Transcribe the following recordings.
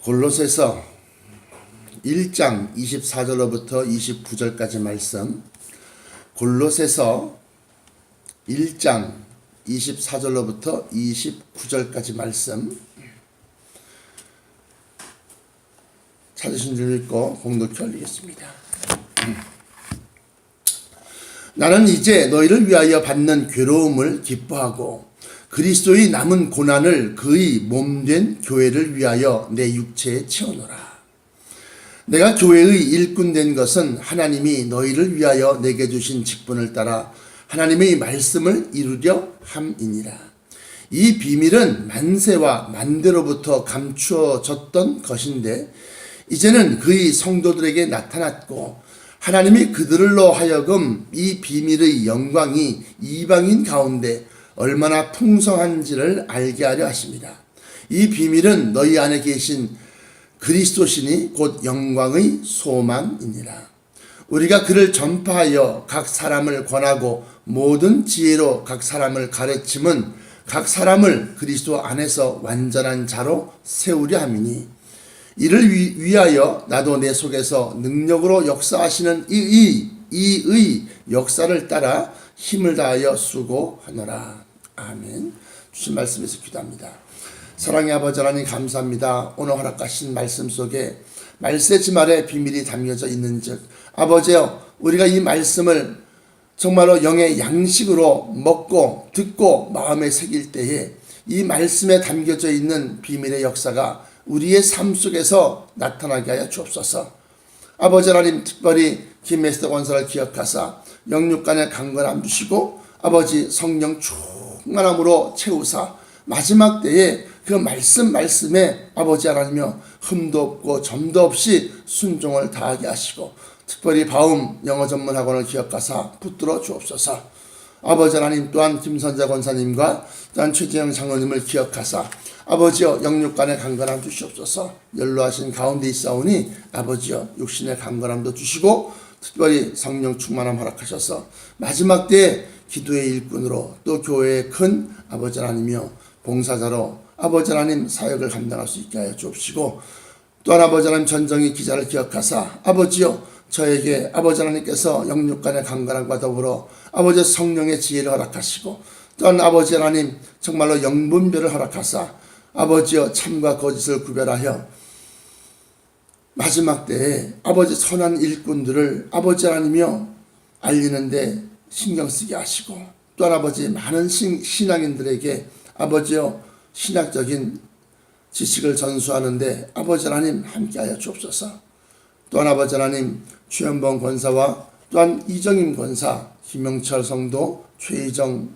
골로새서 1장 24절로부터 29절까지 말씀, 골로새서 1장 24절로부터 29절까지 말씀 찾으신 줄 읽고 공독해 올리겠습니다. 나는 이제 너희를 위하여 받는 괴로움을 기뻐하고 그리스도의 남은 고난을 그의 몸된 교회를 위하여 내 육체에 채우노라. 내가 교회의 일꾼 된 것은 하나님이 너희를 위하여 내게 주신 직분을 따라 하나님의 말씀을 이루려 함이니라. 이 비밀은 만세와 만대로부터 감추어졌던 것인데 이제는 그의 성도들에게 나타났고 하나님이 그들로 하여금 이 비밀의 영광이 이방인 가운데 얼마나 풍성한지를 알게 하려 하십니다. 이 비밀은 너희 안에 계신 그리스도시니 곧 영광의 소망이니라. 우리가 그를 전파하여 각 사람을 권하고 모든 지혜로 각 사람을 가르침은 각 사람을 그리스도 안에서 완전한 자로 세우려 함이니 이를 위하여 나도 내 속에서 능력으로 역사하시는 이의 역사를 따라 힘을 다하여 수고하노라. 아멘. 주신 말씀에서 기도합니다. 사랑의 아버지 하나님 감사합니다. 오늘 허락하신 말씀 속에 말세지말의 비밀이 담겨져 있는즉 아버지여, 우리가 이 말씀을 정말로 영의 양식으로 먹고 듣고 마음에 새길 때에 이 말씀에 담겨져 있는 비밀의 역사가 우리의 삶 속에서 나타나게 하여 주옵소서. 아버지 하나님, 특별히 김메스터 권사를 기억하사 영육간의 강건함 주시고 아버지 성령 충만함으로 채우사 마지막 때에 그 말씀에 아버지 하나님여 흠도 없고 점도 없이 순종을 다하게 하시고 특별히 바움 영어 전문 학원을 기억하사 붙들어 주옵소서. 아버지 하나님, 또한 김선자 권사님과 또한 최재영 장로님을 기억하사 아버지여 영육간의 강건함 주시옵소서. 연로하신 가운데 있사오니 아버지여 육신의 강건함도 주시고 특별히 성령 충만함 허락하셔서 마지막 때에 기도의 일꾼으로 또 교회의 큰 아버지 하나님이여 봉사자로 아버지 하나님 사역을 감당할 수 있게 하여 주옵시고, 또한 아버지 하나님 전정희 기자를 기억하사 아버지여 저에게 아버지 하나님께서 영육간의 강건함과 더불어 아버지 성령의 지혜를 허락하시고 또한 아버지 하나님 정말로 영분별을 허락하사 아버지여 참과 거짓을 구별하여 마지막 때에 아버지 선한 일꾼들을 아버지 하나님이여 알리는데 신경 쓰게 하시고, 또한 아버지 많은 신앙인들에게 아버지여 신학적인 지식을 전수하는데 아버지 하나님 함께하여 주옵소서. 또한 아버지 하나님 최현범 권사와 또한 이정임 권사, 김영철 성도, 최희정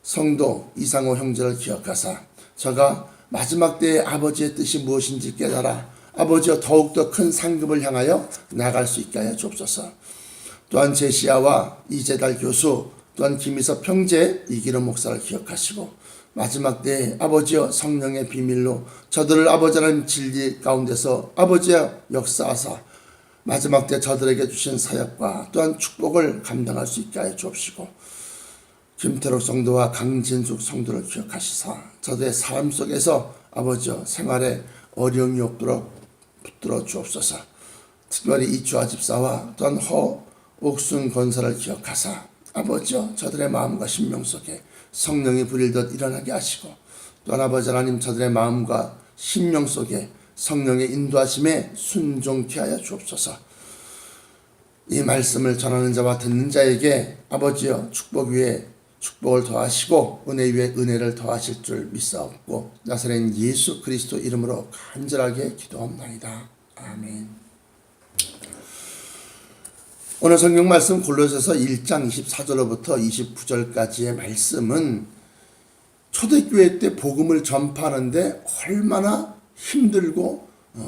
성도, 이상호 형제를 기억하사 저가 마지막 때에 아버지의 뜻이 무엇인지 깨달아 아버지여 더욱더 큰 상급을 향하여 나갈 수 있게 하여 주옵소서. 또한 제시아와 이재달 교수, 또한 김희섭 형제, 이기름 목사를 기억하시고 마지막 때에 아버지여 성령의 비밀로 저들을 아버지 하나님 진리 가운데서 아버지여 역사하사 마지막 때 저들에게 주신 사역과 또한 축복을 감당할 수 있게 하여 주옵시고, 김태록 성도와 강진숙 성도를 기억하시사 저들의 삶 속에서 아버지여 생활에 어려움이 없도록 붙들어 주옵소서. 특별히 이주아 집사와 또한 허옥순 권사를 기억하사 아버지여 저들의 마음과 심령 속에 성령이 부릴듯 일어나게 하시고, 또한 아버지 하나님 저들의 마음과 심령 속에 성령의 인도하심에 순종케 하여 주옵소서. 이 말씀을 전하는 자와 듣는 자에게 아버지여 축복 위에 축복을 더하시고 은혜 위에 은혜를 더하실 줄 믿사옵고 나사렛 예수 그리스도 이름으로 간절하게 기도합니다. 아멘. 오늘 성경 말씀 골로새서 1장 24절로부터 29절까지의 말씀은 초대교회 때 복음을 전파하는데 얼마나 힘들고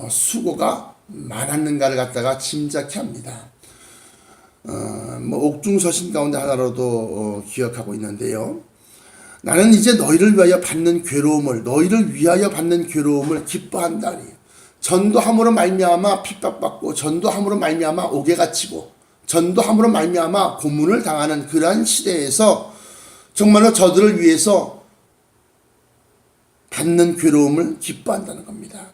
수고가 많았는가를 갖다가 짐작케 합니다. 옥중서신 가운데 하나로도 기억하고 있는데요. 나는 이제 너희를 위하여 받는 괴로움을 기뻐한다니. 전도함으로 말미암아 핍박받고 전도함으로 말미암아 옥에 갇히고 전도함으로 말미암아 고문을 당하는 그러한 시대에서 정말로 저들을 위해서 받는 괴로움을 기뻐한다는 겁니다.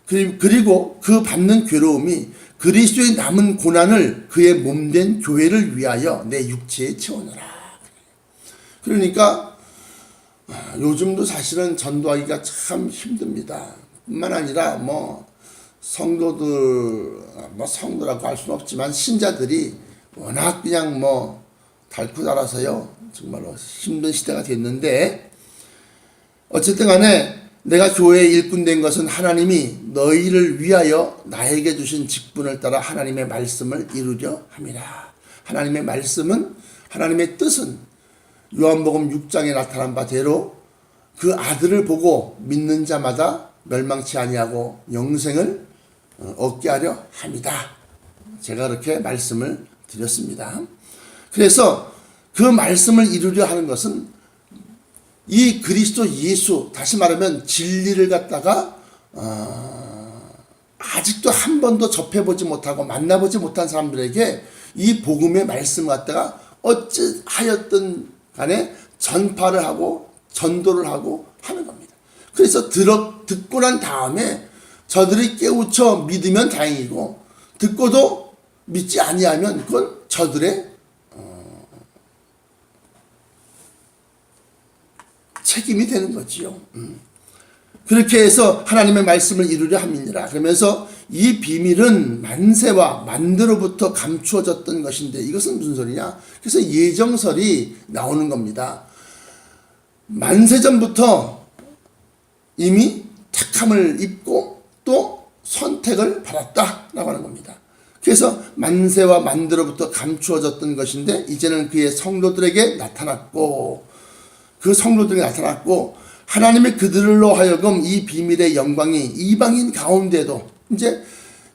그리고 그 받는 괴로움이 그리스도의 남은 고난을 그의 몸된 교회를 위하여 내 육체에 채우노라. 그러니까 요즘도 사실은 전도하기가 참 힘듭니다. 뿐만 아니라 성도라고 할 수는 없지만 신자들이 워낙 그냥 닳고 자라서요 정말로 힘든 시대가 됐는데, 어쨌든 간에 내가 교회의 일꾼 된 것은 하나님이 너희를 위하여 나에게 주신 직분을 따라 하나님의 말씀을 이루려 함이라. 하나님의 말씀은, 하나님의 뜻은 요한복음 6장에 나타난 바대로 그 아들을 보고 믿는 자마다 멸망치 아니하고 영생을 얻게 하려 함이다. 제가 그렇게 말씀을 드렸습니다. 그래서 그 말씀을 이루려 하는 것은 이 그리스도 예수, 다시 말하면 진리를 갖다가 아직도 한 번도 접해보지 못하고 만나보지 못한 사람들에게 이 복음의 말씀을 갖다가 어찌하였든 간에 전파를 하고 전도를 하고 하는 겁니다. 그래서 듣고 난 다음에 저들이 깨우쳐 믿으면 다행이고, 듣고도 믿지 아니하면 그건 저들의 책임이 되는 거지요. 그렇게 해서 하나님의 말씀을 이루려 함이니라. 그러면서 이 비밀은 만세와 만대로부터 감추어졌던 것인데, 이것은 무슨 소리냐? 그래서 예정설이 나오는 겁니다. 만세전부터 이미 택함을 입고 또 선택을 받았다라고 하는 겁니다. 그래서 만세와 만대로부터 감추어졌던 것인데 이제는 그의 성도들에게 나타났고, 그 성도들에게 나타났고, 하나님의 그들로 하여금 이 비밀의 영광이 이방인 가운데도, 이제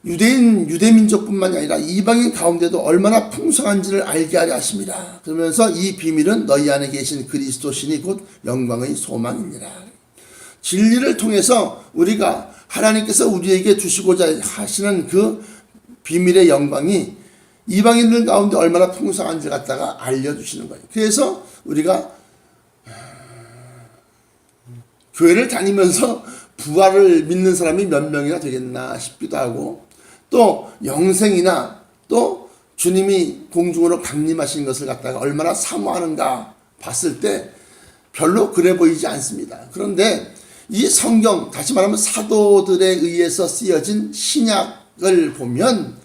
유대민족뿐만이 아니라 이방인 가운데도 얼마나 풍성한지를 알게 하려 하십니다. 그러면서 이 비밀은 너희 안에 계신 그리스도 신이 곧 영광의 소망입니다. 진리를 통해서 우리가 하나님께서 우리에게 주시고자 하시는 그 비밀의 영광이 이방인들 가운데 얼마나 풍성한지 갖다가 알려주시는 거예요. 그래서 우리가 교회를 다니면서 부활을 믿는 사람이 몇 명이나 되겠나 싶기도 하고, 또 영생이나 또 주님이 공중으로 강림하신 것을 갖다가 얼마나 사모하는가 봤을 때 별로 그래 보이지 않습니다. 그런데 이 성경, 다시 말하면 사도들에 의해서 쓰여진 신약을 보면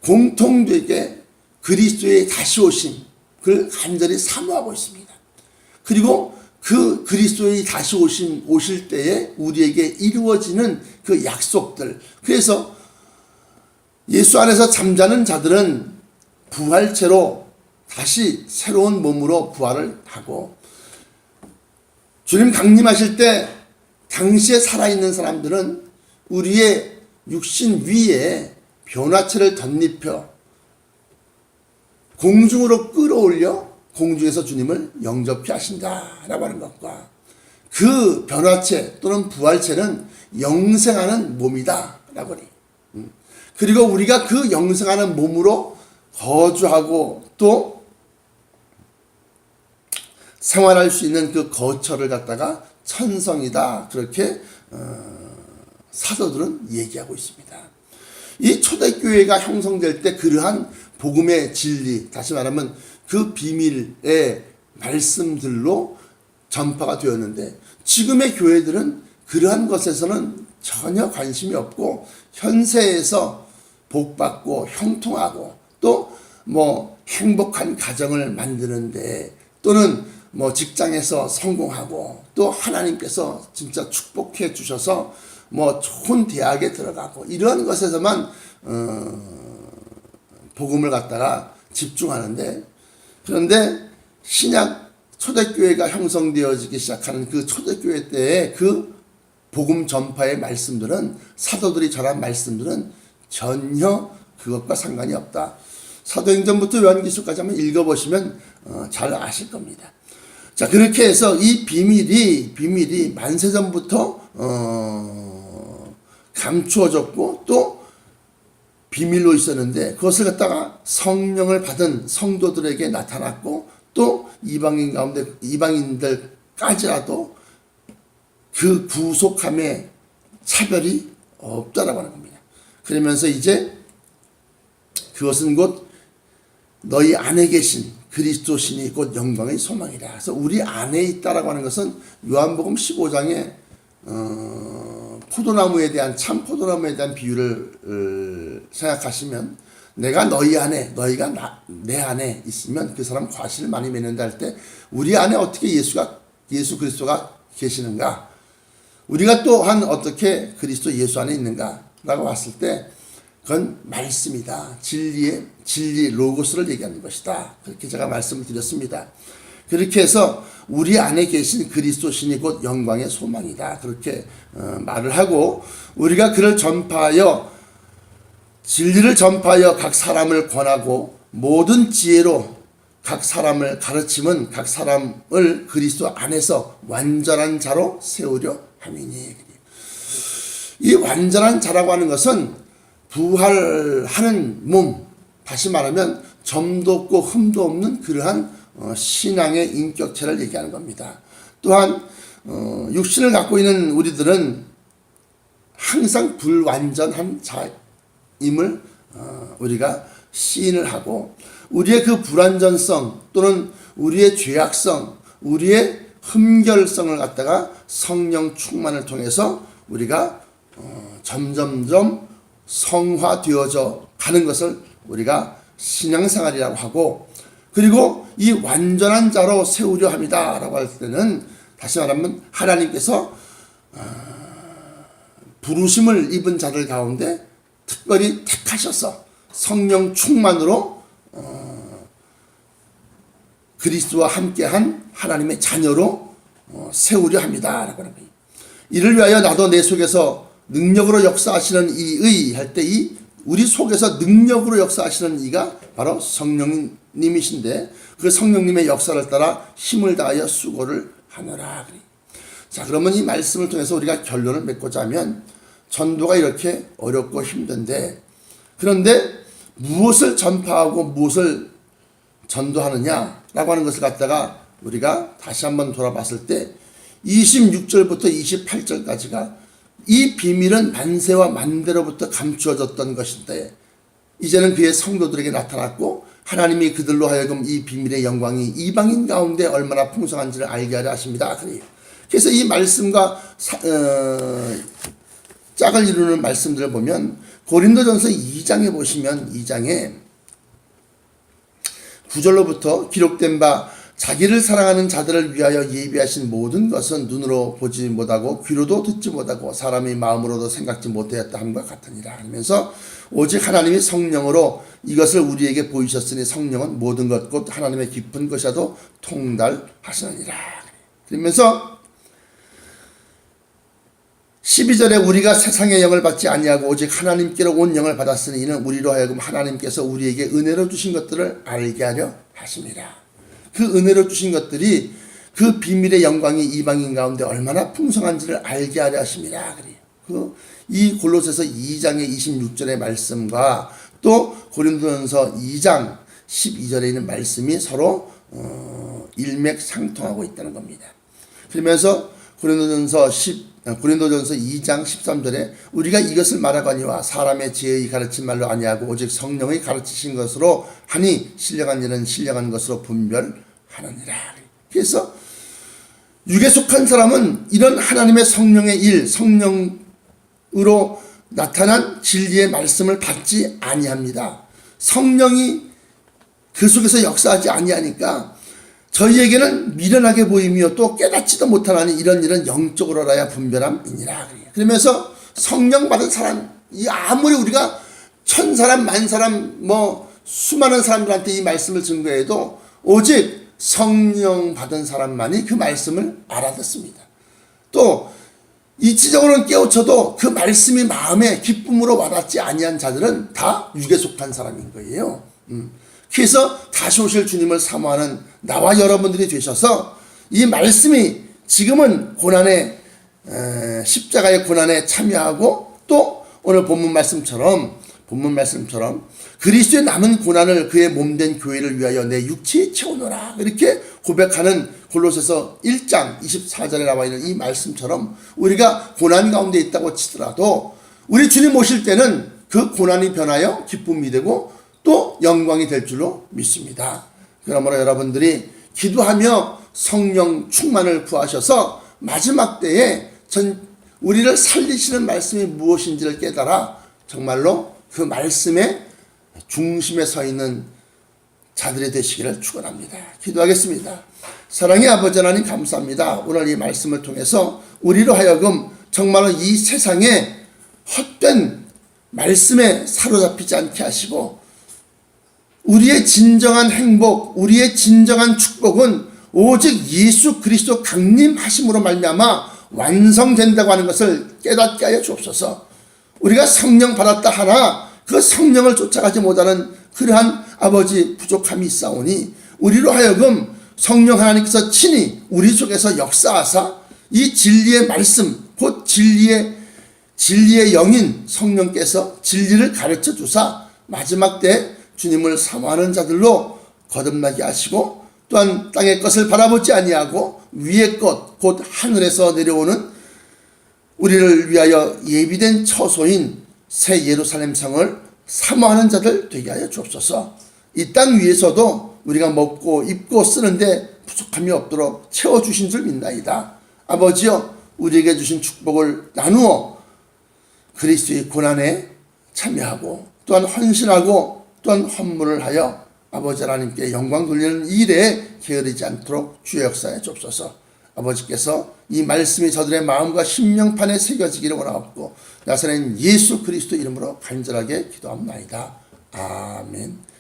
공통되게 그리스도의 다시 오심을 간절히 사모하고 있습니다. 그리고 그 그리스도의 다시 오실 때에 우리에게 이루어지는 그 약속들, 그래서 예수 안에서 잠자는 자들은 부활체로 다시 새로운 몸으로 부활을 하고, 주님 강림하실 때 당시에 살아있는 사람들은 우리의 육신 위에 변화체를 덧입혀 공중으로 끌어올려 공중에서 주님을 영접히 하신다라고 하는 것과, 그 변화체 또는 부활체는 영생하는 몸이다라고 해요. 그리고 우리가 그 영생하는 몸으로 거주하고 또 생활할 수 있는 그 거처를 갖다가 천성이다, 그렇게 사도들은 얘기하고 있습니다. 이 초대교회가 형성될 때 그러한 복음의 진리, 다시 말하면 그 비밀의 말씀들로 전파가 되었는데, 지금의 교회들은 그러한 것에서는 전혀 관심이 없고 현세에서 복받고 형통하고 또 행복한 가정을 만드는데, 또는 직장에서 성공하고 또 하나님께서 진짜 축복해 주셔서 좋은 대학에 들어가고 이러한 것에서만 복음을 갖다가 집중하는데, 그런데 신약 초대교회가 형성되어지기 시작하는 그 초대교회 때의 그 복음 전파의 말씀들은, 사도들이 전한 말씀들은 전혀 그것과 상관이 없다. 사도행전부터 요한계시록까지 한번 읽어보시면 잘 아실 겁니다. 자, 그렇게 해서 이 비밀이 만세전부터 감추어졌고 또 비밀로 있었는데, 그것을 갖다가 성령을 받은 성도들에게 나타났고, 또 이방인 가운데 이방인들까지라도 그 구속함의 차별이 없다라고 하는 겁니다. 그러면서 이제 그것은 곧 너희 안에 계신 그리스도 신이 곧 영광의 소망이라. 그래서 우리 안에 있다라고 하는 것은 요한복음 15장에 포도나무에 대한 참 포도나무에 대한 비유를 생각하시면 내가 너희 안에 너희가 내 안에 있으면 그 사람 과실을 많이 맺는다 할 때 우리 안에 어떻게 예수 그리스도가 계시는가, 우리가 또한 어떻게 그리스도 예수 안에 있는가라고 봤을 때 그건 말씀이다. 진리 로고스를 얘기하는 것이다. 그렇게 제가 말씀을 드렸습니다. 그렇게 해서 우리 안에 계신 그리스도 신이 곧 영광의 소망이다. 그렇게 말을 하고 우리가 그를 전파하여 진리를 전파하여 각 사람을 권하고 모든 지혜로 각 사람을 가르침은 각 사람을 그리스도 안에서 완전한 자로 세우려 함이니. 이 완전한 자라고 하는 것은 부활하는 몸, 다시 말하면 점도 없고 흠도 없는 그러한 신앙의 인격체를 얘기하는 겁니다. 또한 육신을 갖고 있는 우리들은 항상 불완전한 자임을 우리가 시인을 하고 우리의 그 불완전성 또는 우리의 죄악성, 우리의 흠결성을 갖다가 성령 충만을 통해서 우리가 점점점 성화되어져 가는 것을 우리가 신앙생활이라고 하고, 그리고 이 완전한 자로 세우려 합니다 라고 할 때는 다시 말하면 하나님께서 부르심을 입은 자들 가운데 특별히 택하셔서 성령 충만으로 그리스도와 함께한 하나님의 자녀로 세우려 합니다 라고 합니다. 이를 위하여 나도 내 속에서 능력으로 역사하시는 이의 할 때 이 우리 속에서 능력으로 역사하시는 이가 바로 성령님이신데 그 성령님의 역사를 따라 힘을 다하여 수고를 하노라. 자, 그러면 이 말씀을 통해서 우리가 결론을 맺고자 하면 전도가 이렇게 어렵고 힘든데, 그런데 무엇을 전파하고 무엇을 전도하느냐라고 하는 것을 갖다가 우리가 다시 한번 돌아봤을 때 26절부터 28절까지가 이 비밀은 만세와 만대로부터 감추어졌던 것인데 이제는 그의 성도들에게 나타났고 하나님이 그들로 하여금 이 비밀의 영광이 이방인 가운데 얼마나 풍성한지를 알게 하려 하십니다. 그래서 이 말씀과 짝을 이루는 말씀들을 보면 고린도전서 2장에 보시면 2장에 9절로부터 기록된 바 자기를 사랑하는 자들을 위하여 예비하신 모든 것은 눈으로 보지 못하고 귀로도 듣지 못하고 사람의 마음으로도 생각지 못하였다 함과 같으니라 하면서 오직 하나님이 성령으로 이것을 우리에게 보이셨으니 성령은 모든 것 곧 하나님의 깊은 것이라도 통달하시느니라. 그러면서 12절에 우리가 세상의 영을 받지 아니하고 오직 하나님께로 온 영을 받았으니 이는 우리로 하여금 하나님께서 우리에게 은혜로 주신 것들을 알게 하려 하십니다. 그 은혜로 주신 것들이 그 비밀의 영광이 이방인 가운데 얼마나 풍성한지를 알게 하려 하십니다. 이 골로새서 2장의 26절의 말씀과 또 고린도전서 2장 12절에 있는 말씀이 서로 일맥상통하고 있다는 겁니다. 그러면서 고린도전서 2장 13절에 우리가 이것을 말하거니와 사람의 지혜의 가르친 말로 아니하고 오직 성령의 가르치신 것으로 하니 신령한 일은 신령한 것으로 분별하느니라. 그래서 육에 속한 사람은 이런 하나님의 성령의 일, 성령으로 나타난 진리의 말씀을 받지 아니합니다. 성령이 그 속에서 역사하지 아니하니까 저희에게는 미련하게 보이며 또 깨닫지도 못하나니 이런 일은 영적으로라야 분별함이니라. 그러면서 성령 받은 사람, 이 아무리 우리가 1000사람, 10,000사람, 수많은 사람들한테 이 말씀을 증거해도 오직 성령 받은 사람만이 그 말씀을 알아듣습니다. 또 이치적으로는 깨우쳐도 그 말씀이 마음에 기쁨으로 와닿지 아니한 자들은 다 육에 속한 사람인 거예요. 그래서 다시 오실 주님을 사모하는 나와 여러분들이 되셔서 이 말씀이 지금은 고난의 십자가의 고난에 참여하고 또 오늘 본문 말씀처럼 본문 말씀처럼 그리스도의 남은 고난을 그의 몸된 교회를 위하여 내 육체에 채우노라. 이렇게 고백하는 골로새서 1장 24절에 나와 있는 이 말씀처럼 우리가 고난 가운데 있다고 치더라도 우리 주님 오실 때는 그 고난이 변하여 기쁨이 되고 또 영광이 될 줄로 믿습니다. 그러므로 여러분들이 기도하며 성령 충만을 구하셔서 마지막 때에 우리를 살리시는 말씀이 무엇인지를 깨달아 정말로 그 말씀의 중심에 서 있는 자들이 되시기를 축원합니다. 기도하겠습니다. 사랑의 아버지 하나님 감사합니다. 오늘 이 말씀을 통해서 우리로 하여금 정말로 이 세상에 헛된 말씀에 사로잡히지 않게 하시고 우리의 진정한 행복, 우리의 진정한 축복은 오직 예수 그리스도 강림하심으로 말미암아 완성된다고 하는 것을 깨닫게 하여 주옵소서. 우리가 성령 받았다 하나 그 성령을 쫓아가지 못하는 그러한 아버지 부족함이 있사오니 우리로 하여금 성령 하나님께서 친히 우리 속에서 역사하사 이 진리의 말씀 곧 진리의 영인 성령께서 진리를 가르쳐 주사 마지막 때 주님을 사모하는 자들로 거듭나게 하시고 또한 땅의 것을 바라보지 아니하고 위의 것 곧 하늘에서 내려오는 우리를 위하여 예비된 처소인 새 예루살렘 성을 사모하는 자들 되게 하여 주옵소서. 이 땅 위에서도 우리가 먹고 입고 쓰는데 부족함이 없도록 채워주신 줄 믿나이다. 아버지여 우리에게 주신 축복을 나누어 그리스도의 고난에 참여하고 또한 헌신하고 또한 헌물을 하여 아버지 하나님께 영광 돌리는 일에 게으르지 않도록 주의 역사에 주옵소서. 아버지께서 이 말씀이 저들의 마음과 심령판에 새겨지기를 원하옵고 나사렛 예수 그리스도 이름으로 간절하게 기도합나이다. 아멘.